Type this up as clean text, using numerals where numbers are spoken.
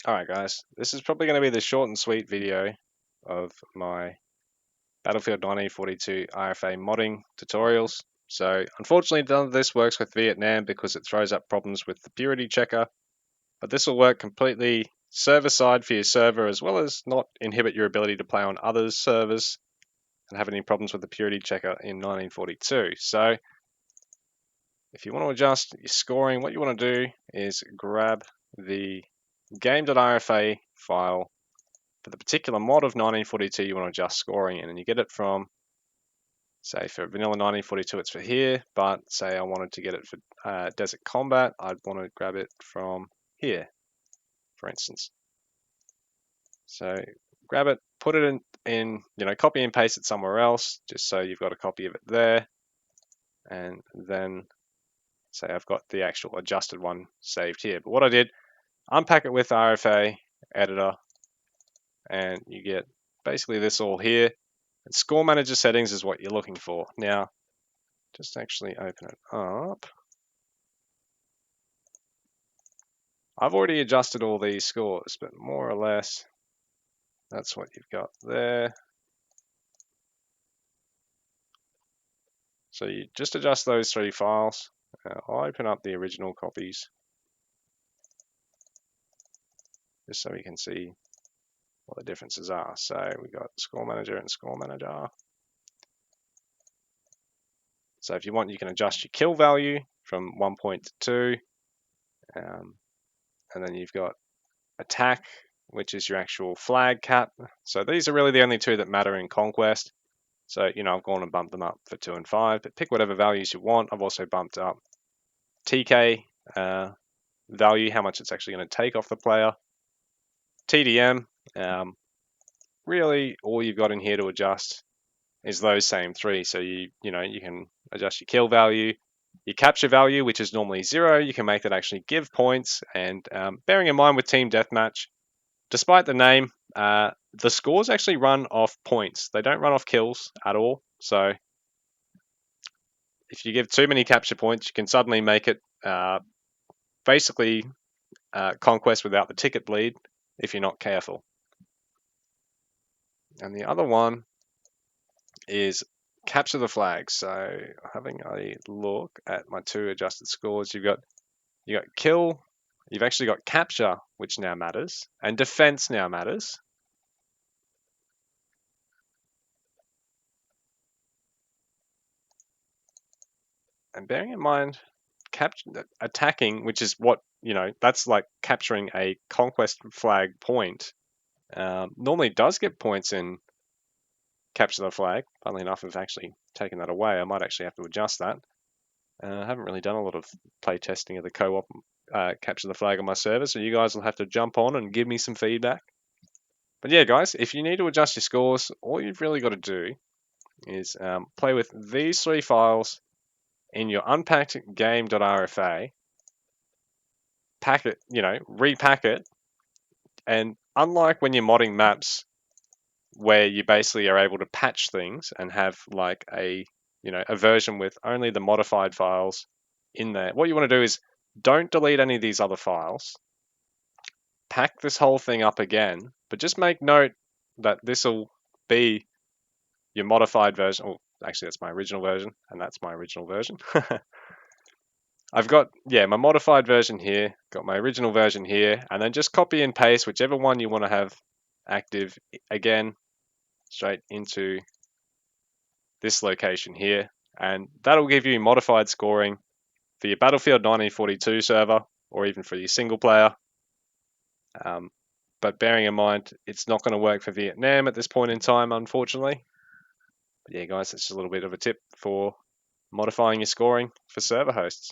Alright guys, this is probably going to be the short and sweet video of my Battlefield 1942 RFA modding tutorials. So unfortunately none of this works with Vietnam because it throws up problems with the purity checker, but this will work completely server side for your server as well as not inhibit your ability to play on others' servers and have any problems with the purity checker in 1942. So if you want to adjust your scoring, what you want to do is grab the game.rfa file for the particular mod of 1942 you want to adjust scoring in, and you get it from, say for vanilla 1942 it's for here, but say I wanted to get it for Desert Combat, I'd want to grab it from here, for instance. So grab it, put it in, copy and paste it somewhere else, just so you've got a copy of it there, and then say I've got the actual adjusted one saved here. But what I did, unpack it with RFA editor, and you get basically this all here. And score manager settings is what you're looking for. Now, just actually open it up. I've already adjusted all these scores, but more or less, that's what you've got there. So you just adjust those three files. I'll open up the original copies, just so we can see what the differences are. So we've got score manager and score manager. So if you want, you can adjust your kill value from 1 to 2. And then you've got attack, which is your actual flag cap. So these are really the only two that matter in Conquest. So, I've gone and bumped them up for 2 and 5, but pick whatever values you want. I've also bumped up TK value, how much it's actually going to take off the player. TDM, really all you've got in here to adjust is those same three. So you can adjust your kill value, your capture value, which is normally 0. You can make that actually give points. And bearing in mind with Team Deathmatch, despite the name, the scores actually run off points. They don't run off kills at all. So if you give too many capture points, you can suddenly make it basically Conquest without the ticket bleed if you're not careful. And the other one is capture the flag. So having a look at my 2 adjusted scores, you got kill, you've actually got capture, which now matters, and defense now matters. And bearing in mind, attacking, which is what, that's like capturing a conquest flag point, normally does get points in capture the flag. Funnily enough, I've actually taken that away. I might actually have to adjust that. I haven't really done a lot of play testing of the co-op capture the flag on my server, so you guys will have to jump on and give me some feedback. But yeah, guys, if you need to adjust your scores, all you've really got to do is play with these 3 files in your unpacked game.rfa, pack it, repack it, and unlike when you're modding maps where you basically are able to patch things and have like a version with only the modified files in there, what you want to do is don't delete any of these other files, pack this whole thing up again, but just make note that this will be your modified version. Oh, actually, that's my original version, and that's my original version. I've got, my modified version here, got my original version here, and then just copy and paste whichever one you want to have active again, straight into this location here. And that'll give you modified scoring for your Battlefield 1942 server, or even for your single player. But bearing in mind, it's not going to work for Vietnam at this point in time, unfortunately. But yeah, guys, it's just a little bit of a tip for modifying your scoring for server hosts.